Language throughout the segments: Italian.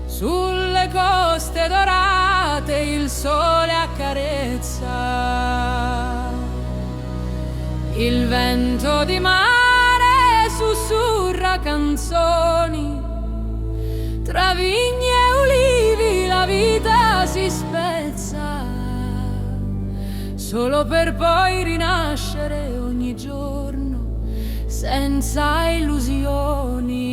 Sulle coste dorate il sole accarezza, il vento di mare sussurra canzoni, tra vigne e ulivi la vita si spezza, solo per poi rinascere ogni giorno senza illusioni.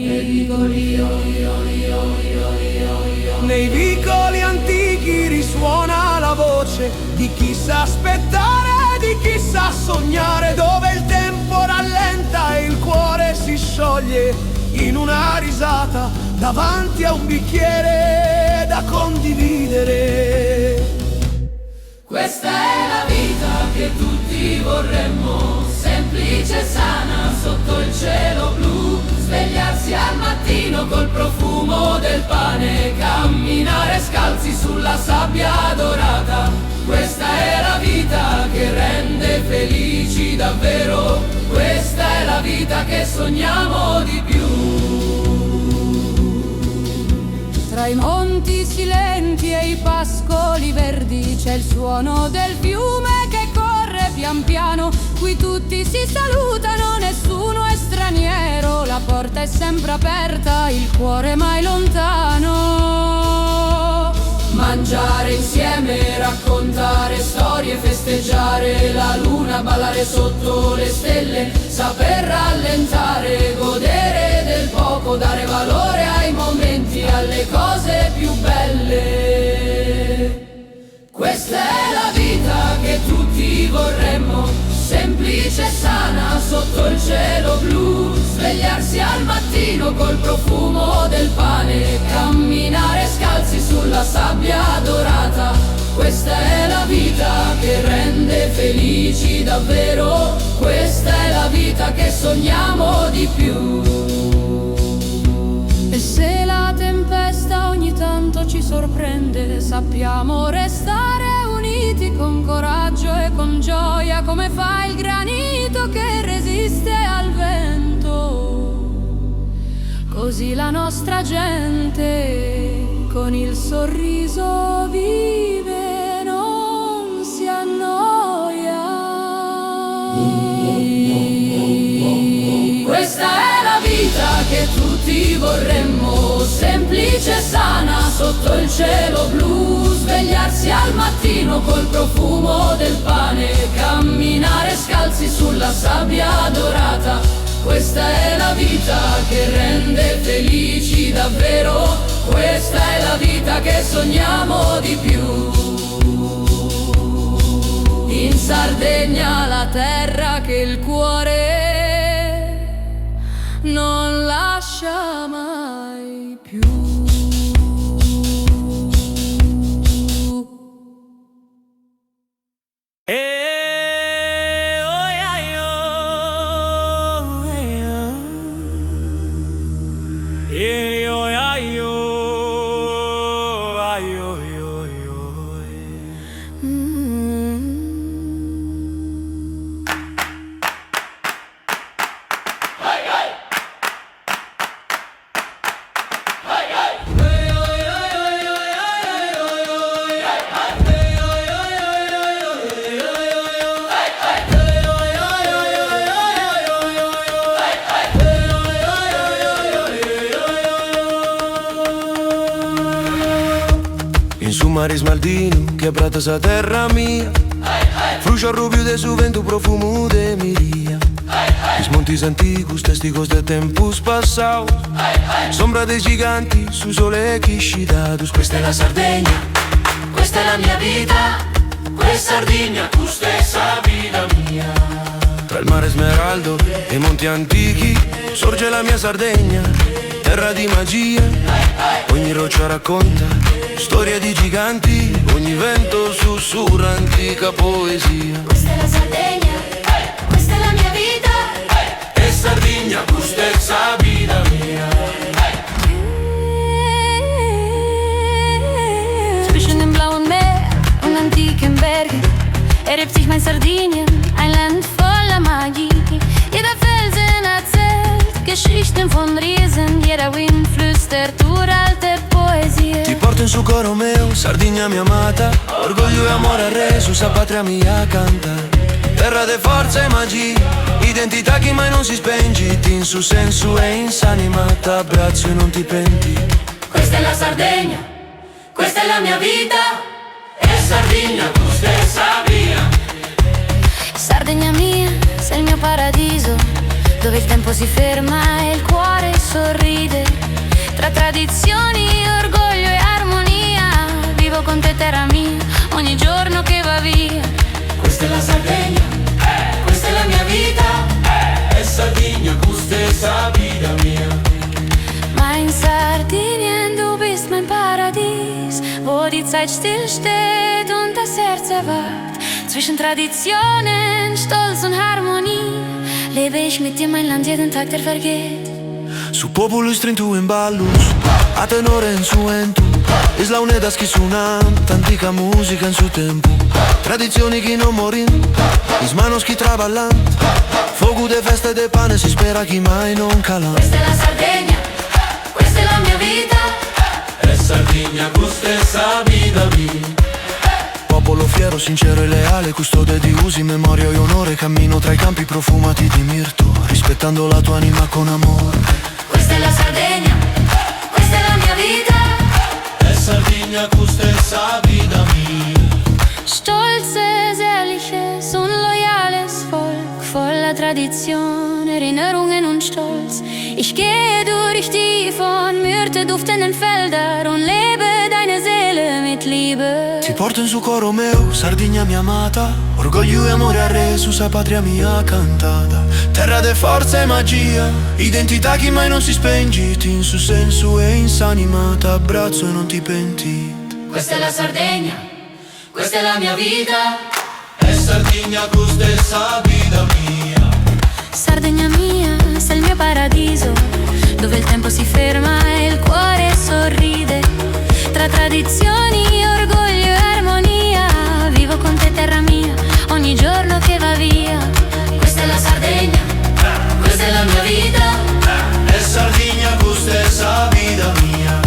Nei vicoli antichi risuona la voce di chi sa aspettare, di chi sa sognare, dove il tempo rallenta e il cuore si scioglie in una risata davanti a un bicchiere da condividere. Questa è la vita che tutti vorremmo, semplice e sana sotto il cielo blu, svegliarsi al mattino col profumo del pane, camminare scalzi sulla sabbia dorata. Questa è la vita che rende felici davvero, questa è la vita che sogniamo di più. Tra i monti silenti e i pascoli verdi c'è il suono del fiume che corre pian piano. Qui tutti si salutano, nessuno è straniero, la porta è sempre aperta, il cuore mai lontano. Mangiare insieme, raccontare storie, festeggiare la luna, ballare sotto le stelle, saper rallentare, godere del poco, dare valore ai momenti, alle cose più belle. Questa è la vita che tutti vorremmo, semplice e sana sotto il cielo blu, svegliarsi al mattino col profumo del pane, camminare scalzi sulla sabbia dorata. Questa è la vita che rende felici davvero, questa è la vita che sogniamo di più. E se la tempesta ogni tanto ci sorprende, sappiamo restare uniti con coraggio e con gioia, come fa il granito che resiste al vento. Così la nostra gente con il sorriso vive, non si annoia. Questa è la vita che tutti vorremmo, semplice e sana sotto il cielo blu, svegliarsi al mattino col profumo del pane, camminare scalzi sulla sabbia dorata. Questa è la vita che rende felici davvero, questa è la vita che sogniamo di più. In Sardegna, la terra che il cuore non lascia mai più. Mare Smaldino, quebrata esa terra mia, Fruxo rubio de su vento, profumo de miria. Os montes antigos, testigos de tempos passados, sombra dei giganti su sole che scidados. Questa è la Sardegna, questa è la mia vita, questa Sardegna, tu stessa vita mia. Tra il mare Smeraldo e i monti antichi sorge la mia Sardegna, terra di magia. Ogni roccia racconta storia di giganti, ogni vento sussurra antica poesia. Questa è la Sardegna, questa è la mia vita, e Sardegna, tu stessa vita mia. Zwischen dem blauen Meer und antiken Bergen erhebt sich mein Sardinien, ein Land voller Magie. Jeder Felsen erzählt Geschichten von Riesen, jeder Wind flüstert Sardigna mia amata, orgoglio e amore ha reso sa patria mia canta. Terra de forza e magia, identità che mai non si spenge. In su senso e insanima, t'abbraccio e non ti penti. Questa è la Sardegna, questa è la mia vita. E Sardegna tu stessa via. Sardegna mia, sei il mio paradiso, dove il tempo si ferma e il cuore sorride. Tra tradizioni, orgoglio e armonia, vivo con te terra mia, ogni giorno che va via. Questa è la Sardegna, questa è la mia vita. E Sardegna tu stessa vita mia. Mein Sardinien, du bist mein Paradies, wo die Zeit stillsteht und das Herz erwacht. Zwischen Traditionen, Stolz und Harmonie lebe ich mit dir mein Land jeden Tag der vergeht. Su popolo strintu in ballus, a tenore in su entu. Isla Unidas chi suonant, antica musica in su tempo. Tradizioni che non morin, is manos chi traballant. Fogo de festa e de pane, si spera chi mai non cala. Questa è la Sardegna, questa è la mia vita. E Sardegna tu stessa vita mia. Popolo fiero, sincero e leale, custode di usi, memoria e onore. Cammino tra i campi profumati di mirto, rispettando la tua anima con amore. Questa è la Sardegna, questa è la mia vita. E Sardegna tu stessa vita mia. Stolzes, ehrliches und loyales Volk, voller Tradition, Erinnerungen und Stolz. Ich gehe durch die von Myrte duftenden Felder und lebe deine Seele mit Liebe. Ti porto in su coro meu, Sardegna mia amata, orgoglio e amore ha reso sa patria mia cantata. Terra de forza e magia, identità che mai non si spenge. In su senso e insanima, t'abbraccio e non ti penti. Questa è la Sardegna, questa è la mia vita. E Sardegna tu stessa vita mia. Sardegna mia, sei il mio paradiso, dove il tempo si ferma e il cuore sorride. Tra tradizioni, orgoglio e armonia, vivo con te terra mia, ogni giorno che va via. Questa è la Sardegna, questa è la mia vita. E Sardegna tu stessa vita mia.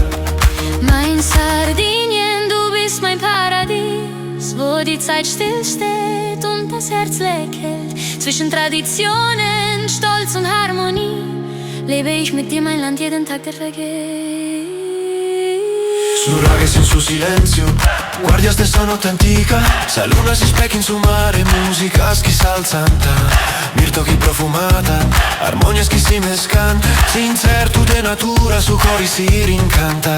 Mein Sardinien, du bist mein Paradies, wo die Zeit stillsteht und das Herz lächelt. Zwischen Traditionen, Stolz und Harmonie lebe ich mit dir mein Land jeden Tag der vergeht. Snurraghes in su silenzio, guardia stessa notte antica. Sa luna si specchia in su mare, musica chi salzanta. Mirto chi profumata, armonia chi si mescanta. Sincerto de natura, su cori si rincanta.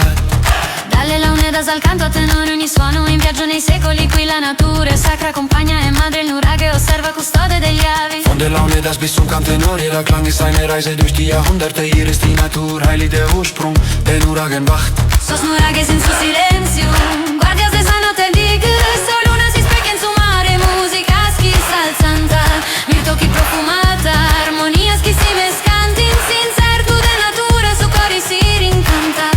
Dalle launedas al canto a tenore, ogni suono in viaggio nei secoli. Qui la natura è sacra, compagna e madre. Il Nura che osserva, custode degli avi. Von der Laune das bis zum Kantenori, der Klang ist eine Reise durch die Jahrhunderte. Hier ist die Natur, heilig der Ursprung, der Nuragen wacht. Sos Nurages in su silenzio, guardias de esa notte antica. So luna si specchia in su mare, musica chi salzanta. Mirto chi profumata, armonia chi si mescanti. Incerto de natura, su cori si rincanta.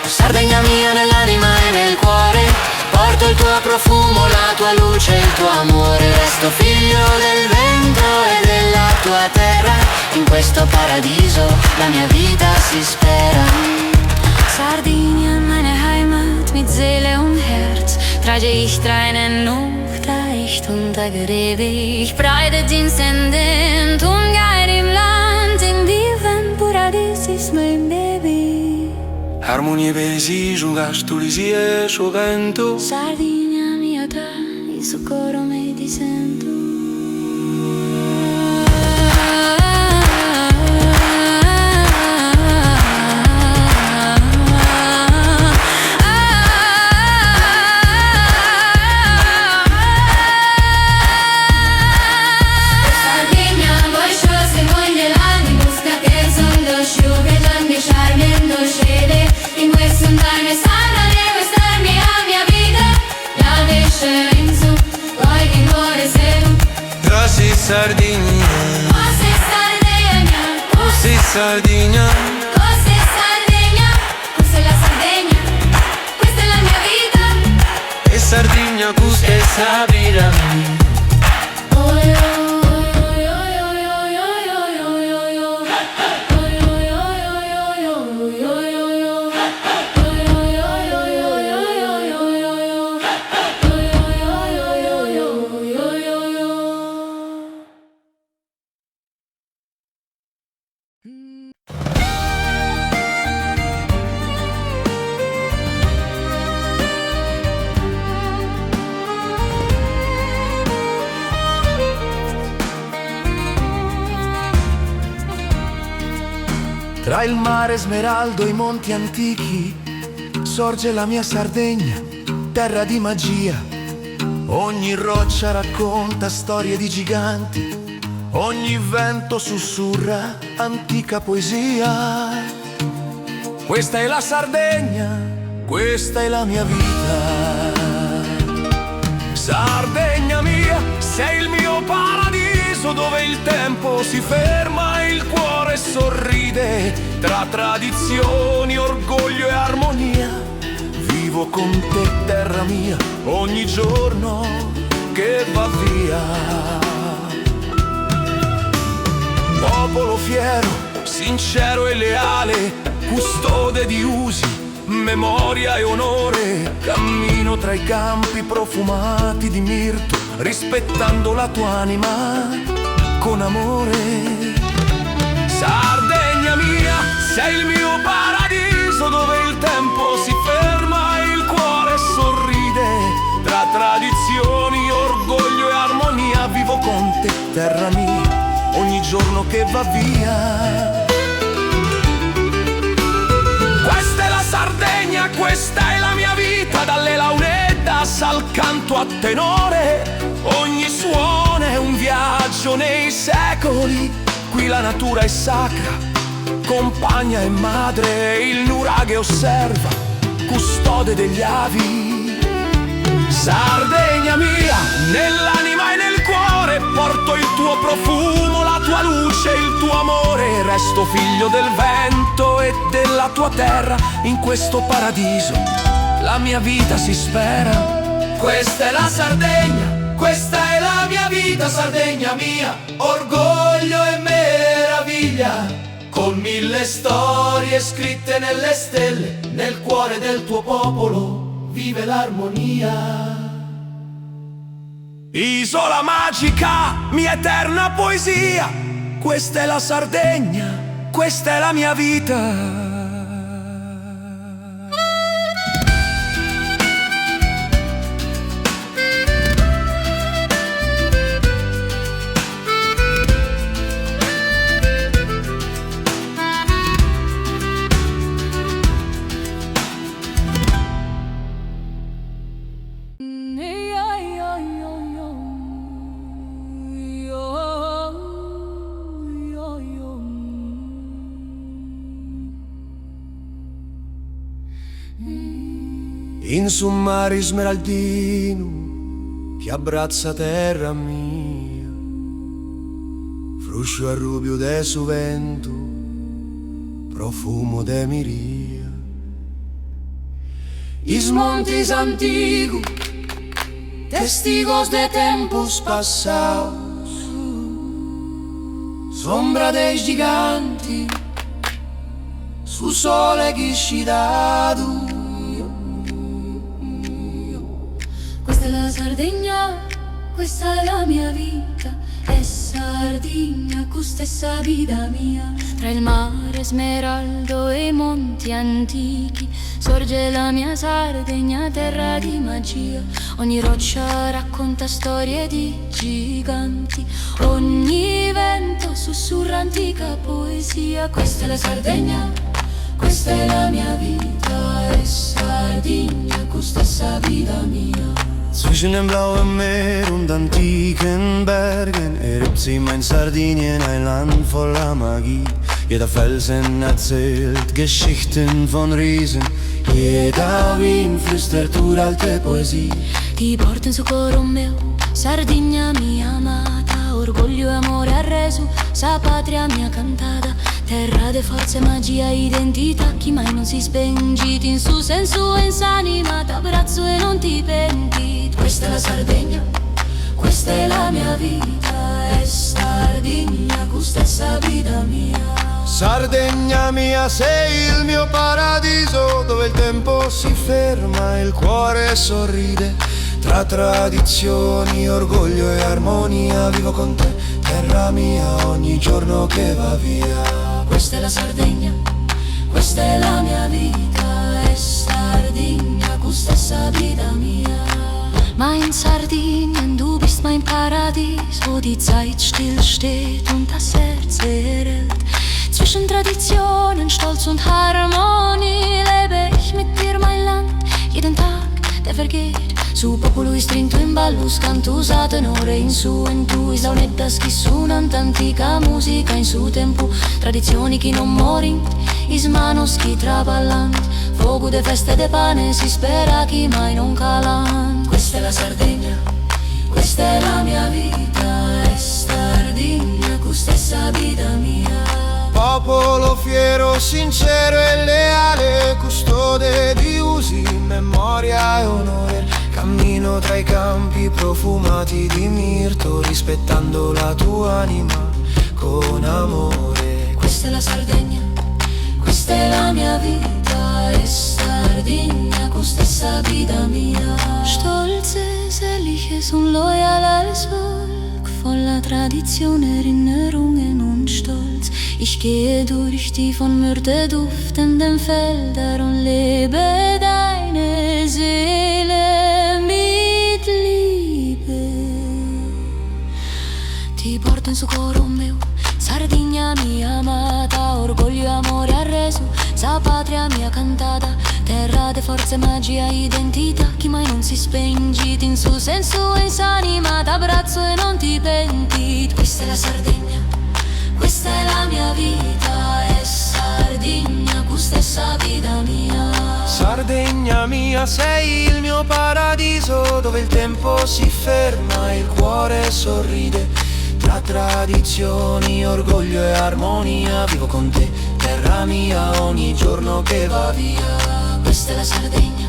Sardegna mia nell'anima e nel cuore, porto il tuo profumo, la tua luce, il tuo amore. Resto figlio del vento e della tua terra. In questo paradiso la mia vita si spera. Sardinien, meine Heimat mit Seele und Herz, trage ich deinen Luft, leicht untergrebe ich breite Dienstenden, Tungeir im Land, in divem Paradies mein Baby. Harmonie besi, jugaš tu lizie, vento. Sardegna mia ta, il suo coro me ti sento. Sardegna, Oh sei Sardegna, oh sì Sardegna. oh sei Sardegna. Questa è la Sardegna, questa è la mia vita. E Sardegna tu stessa vita mia. Tra il mare smeraldo e i monti antichi sorge la mia Sardegna, terra di magia. Ogni roccia racconta storie di giganti, ogni vento sussurra antica poesia. Questa è la Sardegna, questa è la mia vita. Sardegna mia, sei il mio paradiso, dove il tempo si ferma e il cuore sorride. Tra tradizioni, orgoglio e armonia, vivo con te, terra mia, ogni giorno che va via. Popolo fiero, sincero e leale, custode di usi, memoria e onore. Cammino tra i campi profumati di mirto, rispettando la tua anima con amore. Sardegna mia, sei il mio paradiso, dove il tempo si ferma e il cuore sorride. Tra tradizioni, orgoglio e armonia, vivo con te, terra mia, ogni giorno che va via. Questa è la Sardegna, questa è la mia vita, dalle launedas al canto a tenore. Ogni suono è un viaggio nei secoli. Qui la natura è sacra, compagna e madre. Il nuraghe osserva, custode degli avi. Sardegna mia, nell'anima e nel cuore porto il tuo profumo, la tua luce, il tuo amore. Resto figlio del vento e della tua terra. In questo paradiso la mia vita si spera. Questa è la Sardegna, questa è la mia vita, Sardegna mia, orgoglio e meraviglia, con 1000 storie scritte nelle stelle. Nel cuore del tuo popolo vive l'armonia. Isola magica, mia eterna poesia, questa è la Sardegna, questa è la mia vita. In su un mare smeraldino che abbraccia terra mia, fruscio e rubio de su vento, profumo de miria. Is montes antigos, testigos de tempos passados, sombra dei giganti, su sole ghiscidato. Questa è la Sardegna, questa è la mia vita, è Sardegna, questa è sa vita mia. Tra il mare smeraldo e i monti antichi sorge la mia Sardegna, terra di magia. Ogni roccia racconta storie di giganti, ogni vento sussurra antica poesia. Questa è la Sardegna, questa è la mia vita, è Sardegna, questa è sa vita mia. Zwischen dem blauen Meer und antiken Bergen erhebt sich mein Sardinien, ein Land voller Magie. Jeder Felsen erzählt Geschichten von Riesen, jeder Wind flüstert uralte Poesie. Ti porto in su coro meu, Sardegna mia amata, orgoglio e amore arreso, sa patria mia cantata. Terra de forza e magia, identità, chi mai non si spengiti in su senso e in s'anima, t'abbraccio e non ti penti. Questa è la Sardegna, questa è la mia vita, è Sardegna, questa è sa vita mia. Sardegna mia, sei il mio paradiso, dove il tempo si ferma e il cuore sorride. Tra tradizioni, orgoglio e armonia, vivo con te, terra mia, ogni giorno che va via. Questa è la Sardegna, questa è la mia vita, è Sardegna, questa è sa vita mia. Mein Sardinien, du bist mein Paradies, wo die Zeit still steht und das Herz erhält. Zwischen Zwischen Traditionen, Stolz und Harmonie lebe ich mit dir mein Land, jeden Tag, der vergeht. Su popolo strinto in ballo, scanto usato tenore in su e tu, islaunettas chi suonano antica musica in su tempo, tradizioni chi non morin, is manos chi traballant, fuoco de feste de pane, si spera chi mai non calan. Questa è la Sardegna, questa è la mia vita, è Sardegna, con stessa vita mia. Popolo fiero, sincero e leale, custode di usi, memoria e onore. Cammino tra i campi profumati di mirto, rispettando la tua anima con amore. Questa è la Sardegna, questa è la mia vita, è Sardegna, con stessa vita mia. Stolzes, ehrliches und loyal als Volk, voller Tradition, Erinnerungen und Stolz. Ich gehe durch die von Myrte duftenden Felder und lebe deine Seele mit Liebe. Ti porto in su coro meu, Sardegna mia amata, orgoglio e amore arreso, sa patria mia cantata, terra de forza, magia, identità, chi mai non si spengit in suo senso e in s'anima, t'abbraccio e non ti pentit. Questa è la Sardegna, questa è la mia vita, è Sardegna, con stessa vita mia. Sardegna mia, sei il mio paradiso, dove il tempo si ferma e il cuore sorride. Tra tradizioni, orgoglio e armonia, vivo con te, terra mia, ogni giorno che va via. Questa è la Sardegna,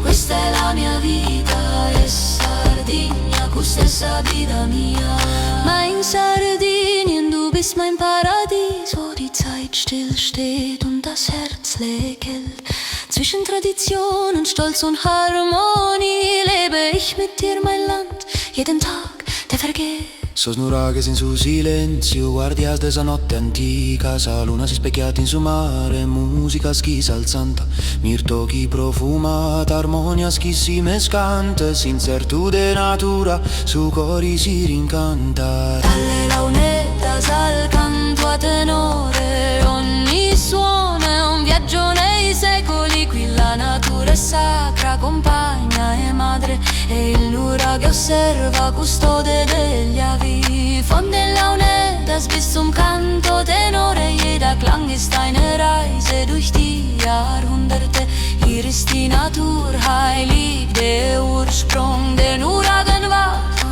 questa è la mia vita, è Sardegna, con stessa vita mia. Mein Sardinien, du bist mein Paradies, wo die Zeit still steht und das Herz lächelt. Zwischen Tradition und Stolz und Harmonie lebe ich mit dir mein Land, jeden Tag, der vergeht. Sos nuraghes in su silenzio, guardias de esa notte antica, sa luna si specchiata in su mare, musica schisa alzanta, mirto chi profumata, armonia chi si mescante, sincertu de natura, su cori si rincanta. Dalle launettas al canto a tenore, ogni suono è un viaggio nei secoli, qui la natura è sacra, compagna e madre, e il lura che osserva, custode degli avi. Von den Launettas bis zum Canto tenore, jeder Klang ist eine Reise durch die Jahrhunderte. Hier ist die Natur heilig, der Ursprung, den Uragen wacht,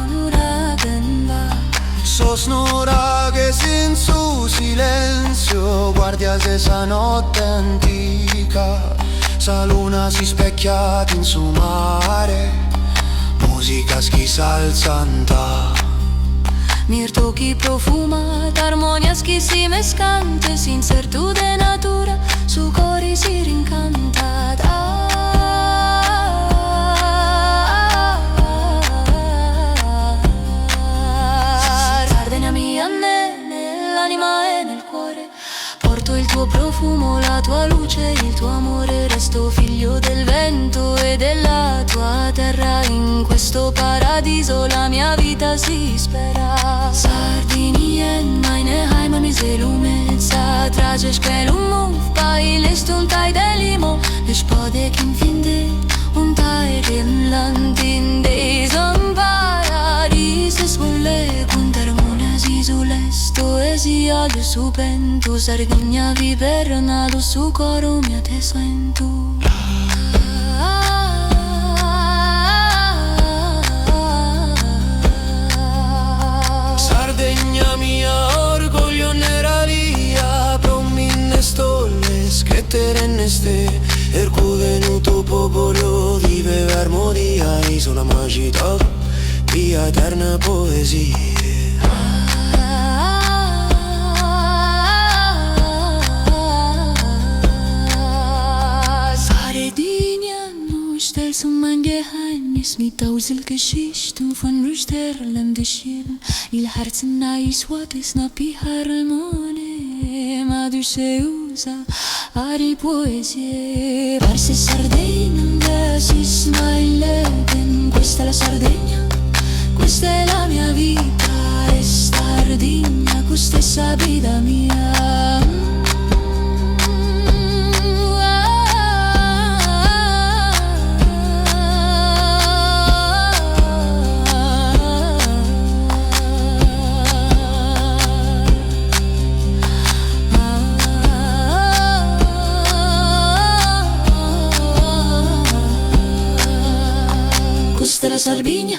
Sos nuraghes in su silenzio, guardias de esa notte antica, sa luna si specchiata in su mare, musica schisa alzanta. Mirto chi profuma, armonia chi si mescante, sincertu de natura, su cori si rincanta. Sardegna mia nell'anima e nel cuore, porto il tuo profumo, la tua luce, il tuo amore, resto figlio del vento e della tua terra. In questo paradiso la mia vita si spera. Sardinien, meine Heimat, mi selumeța, trageș pe lumul, pailest un tai de limo, deci poate când finde un tai din land in diesem paradis, es vuole con harmonia zisulesto poesia del supento, Sardegna vibernado, su coro mi te sento. Sardegna mia, orgoglio neralia, prominne stolles che terenneste, ercuvenuto popolo vive armonia, isola magica, via eterna poesia. Stellst mein Geheimnis mit 1000 Geschichten von Rüsterlem Vision. Il Herzen nais watis na pi harmone, ma du se usa ari poesie. Versi Sardegna, sis mein Leben. Questa è la Sardegna, questa è la mia vita, è Sardegna, con stessa vita mia. Sardegna.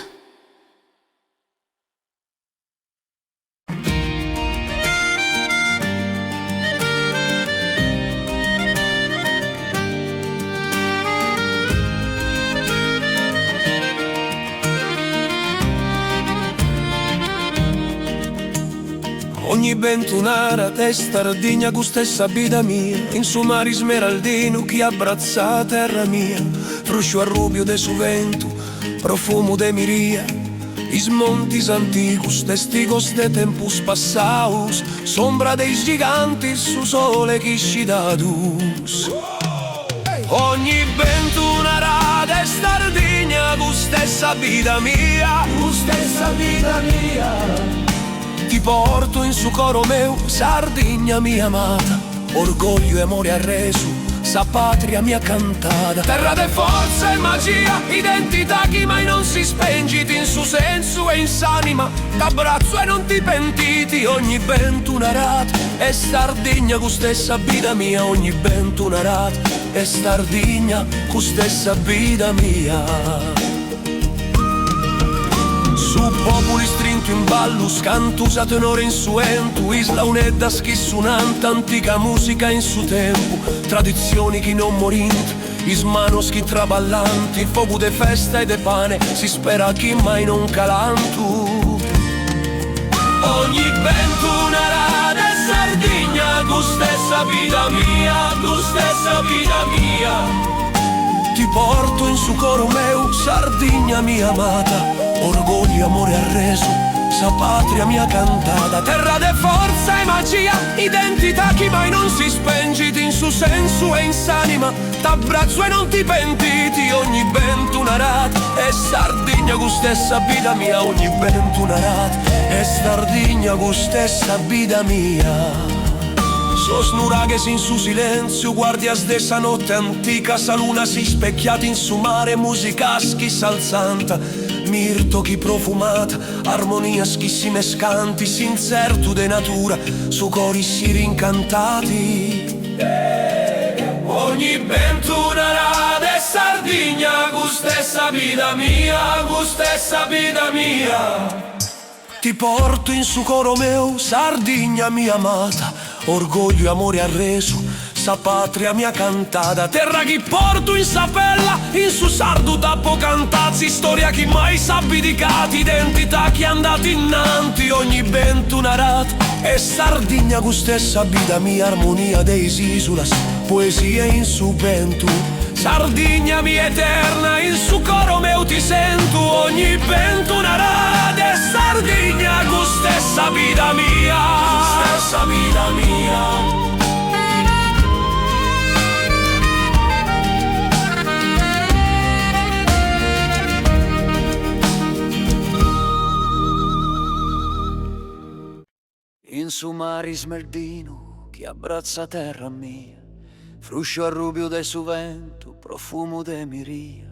Ogni bentunara testa Sardegna gusta essa vita mia, in su mare smeraldino che abbraccia terra mia, fruscio a rubio de su vento, profumo de miria, is montis anticus, testigos de tempus passaus, sombra dei giganti su sole che scidadus. Ogni bentunara testa Sardegna gusta essa vita mia, gusta essa vita mia. Ti porto in su coro meu, Sardegna mia amata, orgoglio e amore arreso, sa patria mia cantata. Terra de forza e magia, identità che mai non si spengiti in su senso e in s'anima, t'abbraccio e non ti pentiti. Ogni bentunarata è Sardegna con stessa vita mia, ogni bentunarata è Sardegna con stessa vita mia. Su popoli strinto in ballus, cantusa tenore insuentu, isla unedda schissunanta, antica musica in su tempo, tradizioni che non morint, ismanos chi traballanti, fogu de festa e de pane, si spera chi mai non calantu. Ogni bentunara de Sardegna, tu stessa vita mia, tu stessa vita mia. Ti porto in su coro meu, Sardegna mia amata, orgoglio, amore arreso, sa patria mia cantata. Terra de forza e magia, identità che mai non si spengiti in su senso e in s'anima, t'abbraccio e non ti pentiti. Ogni bentunarata è Sardegna con stessa vita mia, ogni bentunarata è Sardegna con stessa vita mia. Sos nuraghes in su silenzio, guardias de sa notte antica, sa luna si specchiati in su mare, musica chi s'alzanta, mirto chi profumata, armonia chi si mescanti, sincertu de natura, su cori si rincantati. Ogni bentunara de Sardegna, con stessa vita mia, con stessa vita mia. Ti porto in su coro meu, Sardegna mia amata, orgoglio e amore arreso, sa patria mia cantata. Terra chi porto in sapella, in su sardo tappo cantazzi, storia chi mai s'abdicati, identità chi andati innanti. Ogni bentunarata è Sardegna con stessa vita mia, armonia dei isulas, poesia in su bentu. Sardegna mia eterna, in su coro meu ti sento. Ogni bentunarata è Sardegna con stessa vita mia, stessa vita mia. In su mare smeraldino che abbraccia terra mia, fruscio a rubio de su vento, profumo de miria,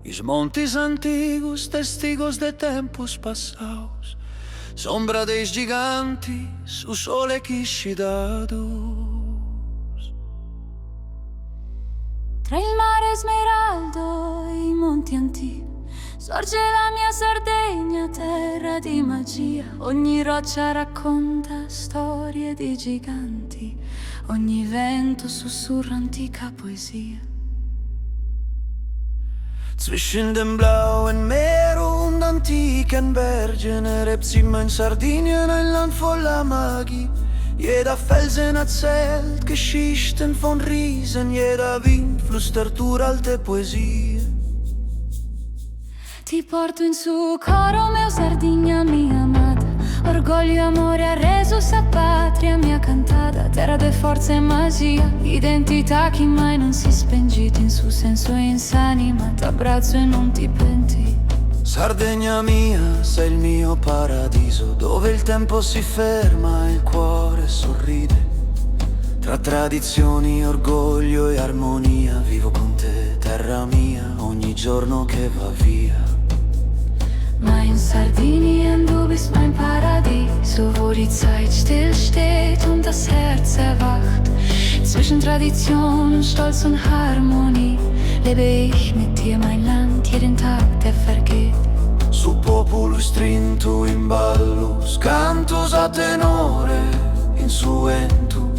is montis antigos, testigos de tempos passaus, sombra dei giganti, su sole chi scidadus. Tra il mare smeraldo e i monti antichi sorge la mia Sardegna, terra di magia. Ogni roccia racconta storie di giganti, ogni vento sussurra antica poesia. Zwischen dem blauen Meer und antiken Bergen erhebt sich mein Sardinien, ein Land voller Magie. Jeder Felsen erzählt Geschichten von Riesen, jeder Wind flüstert uralte Poesie. Ti porto in su coro meu, Sardegna mia amata, orgoglio e amore arreso, sa patria mia cantata. Terra de forza e magia, identità che mai non si spengiti, in su senso e in s'anima, t'abbraccio e non ti penti. Sardegna mia, sei il mio paradiso, dove il tempo si ferma e il cuore sorride. Tra tradizioni, orgoglio e armonia, vivo con te, terra mia, ogni giorno che va via. Mein Sardinien, du bist mein Paradies, wo die Zeit still steht und das Herz erwacht. Zwischen Tradition, Stolz und Harmonie lebe ich mit dir mein Land, jeden Tag, der vergeht. Su populus trintu in ballus, cantus a tenore, in suentu.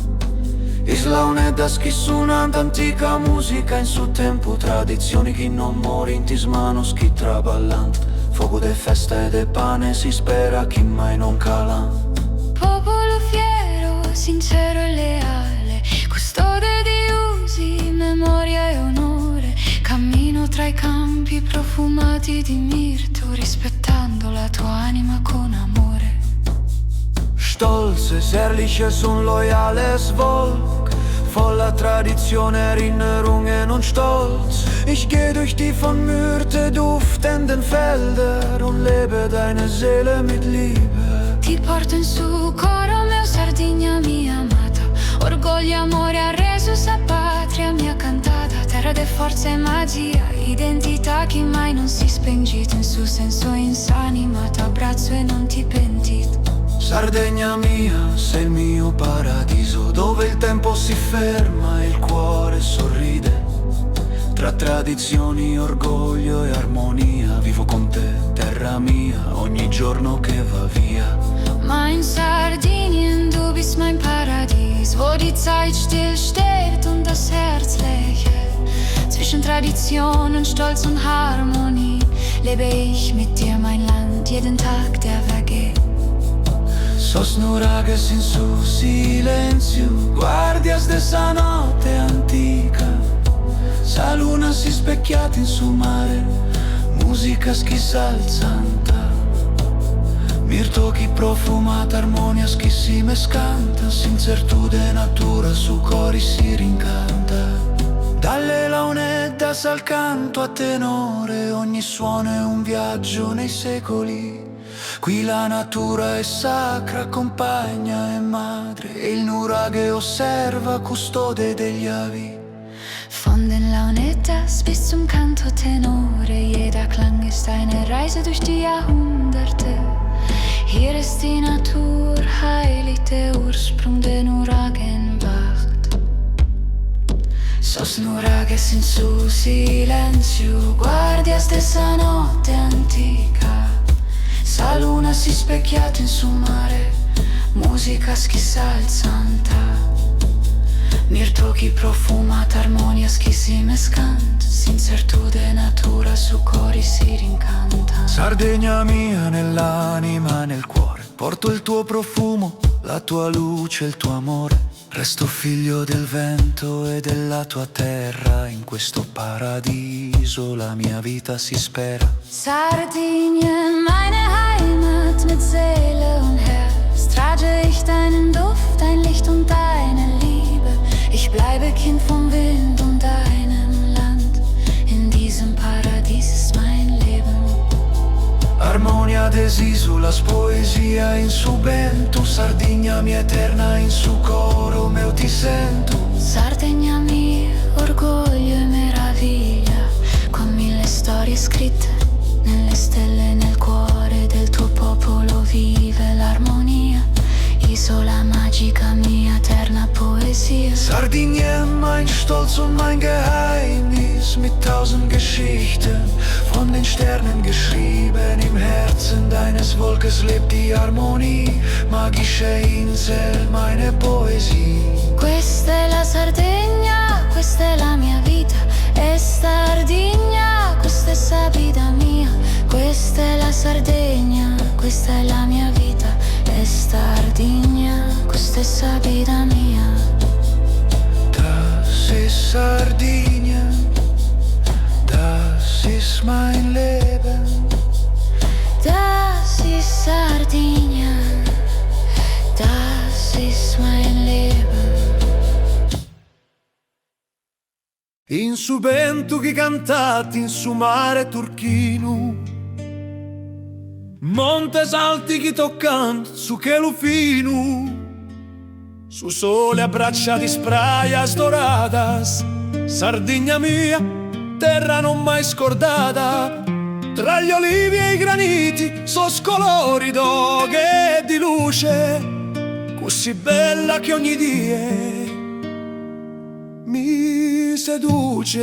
Islauneddas chi suonant antica musica in su tempo, tradizioni chi non mori in tismanos chi traballant. Fuoco de festa e de pane si spera chi mai non cala. Popolo fiero, sincero e leale, custode di usi, memoria e onore. Cammino tra i campi profumati di mirto, rispettando la tua anima con amore. Stolzes, ehrliches und loyales Volk, voller Tradition, Erinnerungen und Stolz. Ich geh durch die von Myrte duftenden Felder und lebe deine Seele mit Liebe. Ti porto in su, coro mio, Sardegna mia amata. Orgoglio, amore ha reso sa patria mia cantata. Terra de forza e magia, identità che mai non si spengito. In su senso insanimata, abbraccio e non ti pentito. Sardegna mia, sei il mio paradiso, dove il tempo si ferma e il cuore sorride. Tra tradizioni, orgoglio e armonia, vivo con te, terra mia, ogni giorno che va via. Mein Sardinien, du bist mein Paradies, wo die Zeit still steht und das Herz lächelt. Zwischen Tradition, Stolz und Harmonie lebe ich mit dir mein Land, jeden Tag der vergeht. Sos nuragues in su silencio, guardias de esa notte antica. Sa luna si specchiata in su mare, musica schissa al santa. Mirto chi profumata, armonia schissime scanta. Sincertude natura su cori si rincanta. Dalle launeddas al canto a tenore, ogni suono è un viaggio nei secoli. Qui la natura è sacra, accompagna e madre, e il nuraghe osserva, custode degli avi. Von den Launeddas bis zum Kanto-Tenore, jeder Klang ist eine Reise durch die Jahrhunderte. Hier ist die Natur heilig, der Ursprung der Nuragen wacht. Sos nuragues in su silencio, guardias de esa notte antica. Sa luna si specchiata in su mare, musica schissa al santa. Mirto chi profumata, armonia schissime scant. Sincertude natura su cori si rincanta. Sardegna mia, nell'anima, nel cuore, porto il tuo profumo, la tua luce, il tuo amore. Resto figlio del vento e della tua terra, in questo paradiso la mia vita si spera. Sardinien, meine Heimat mit Seele und Herz, trage ich deinen Duft, dein Licht und deine Liebe. Ich bleibe Kind vom Wind und deinem Land, in diesem Paradies ist mein Leben. Armonia desisulas, poesia in su vento. Sardegna mia eterna, in su coro meu ti sento. Sardegna mia, orgoglio e meraviglia, con mille storie scritte nelle stelle, nel cuore del tuo popolo vive l'armonia. Isola magica mia, eterna poesia. Sardinien, mein Stolz und mein Geheimnis, mit 1000 Geschichten von den Sternen geschrieben. Im Herzen deines Volkes lebt die Harmonie, magische Insel, meine Poesie. Questa è la Sardegna, questa è la mia vita, è Sardegna, questa è sabida mia. Questa è la Sardegna, questa è la mia vita, è Sardegna, questa è sabida mia. Das ist Sardinien, das ist mein Leben. Das ist Sardinien, das ist mein Leben. In su vento chi cantati, in su mare turchino, monte salti chi toccant su che fino, su sole abbracciati spraias doradas. Sardegna mia, terra non mai scordata, tra gli olivi e i graniti sos colori d'oghe e di luce, così bella che ogni die mi seduce.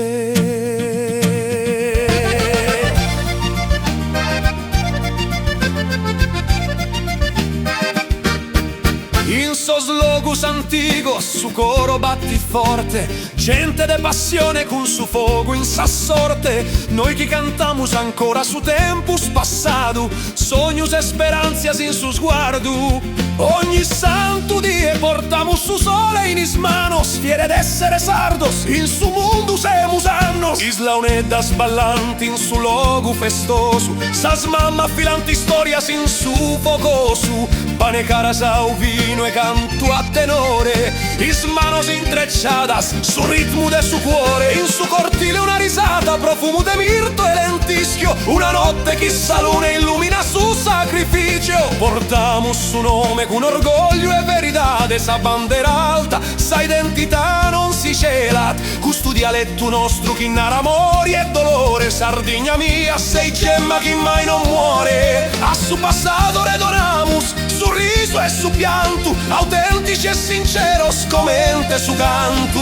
In sos logus antigos su coro batti forte, gente de passione con su fogo in sa sorte. Noi che cantamus ancora su tempus passadu, sognos e speranzias in su sguardo. Ogni santo die portamus su sole in is manos, fiere d'essere sardos, in su mundus emus annos. Isla uneddas ballanti in su logu festosu, sas mamma filanti storias in su fogosu. Pane carasau, vino e canto a tenore, is manos intrecciadas su ritmo de su cuore. In su cortile una risata, profumo de mirto e lentischio, una notte chissà luna illumina su sacrificio. Portamus su nome con orgoglio e verità, sa bandera alta, sa identità non si celat. Custo dialetto nostro chi narra amori e dolore. Sardigna mia, sei gemma che mai non muore. A su passato redonamus, su riso e su pianto, autentici e sinceros commente su canto.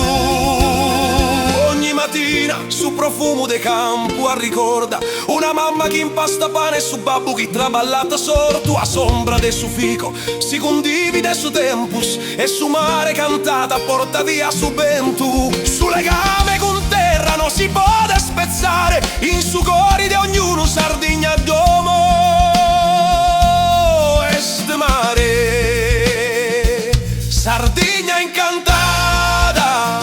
Ogni mattina su profumo de campo a ricorda una mamma che impasta pane su babbo che traballata sorto. A sombra de su fico si condivide su tempus e su mare cantata porta via su vento. Su legame con terra non si può spezzare, in su cori di ognuno Sardigna domo est mare. Sardigna incantata,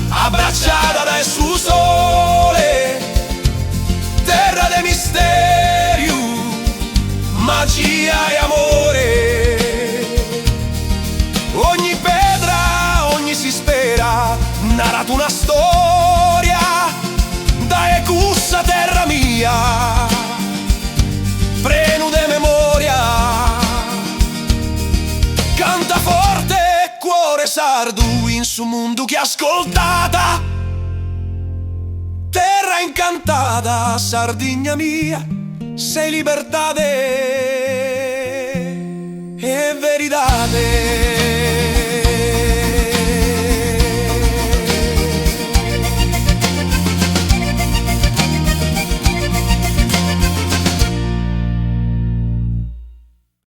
abbracciata dal suo sole, terra de misterio, magia e amore. Ogni pedra, ogni si spera, narrato una storia, da ecussa terra mia, freno de memoria. Canta forte cuore sardo in su mondo che ascoltata. Terra incantata, Sardigna mia, sei libertà de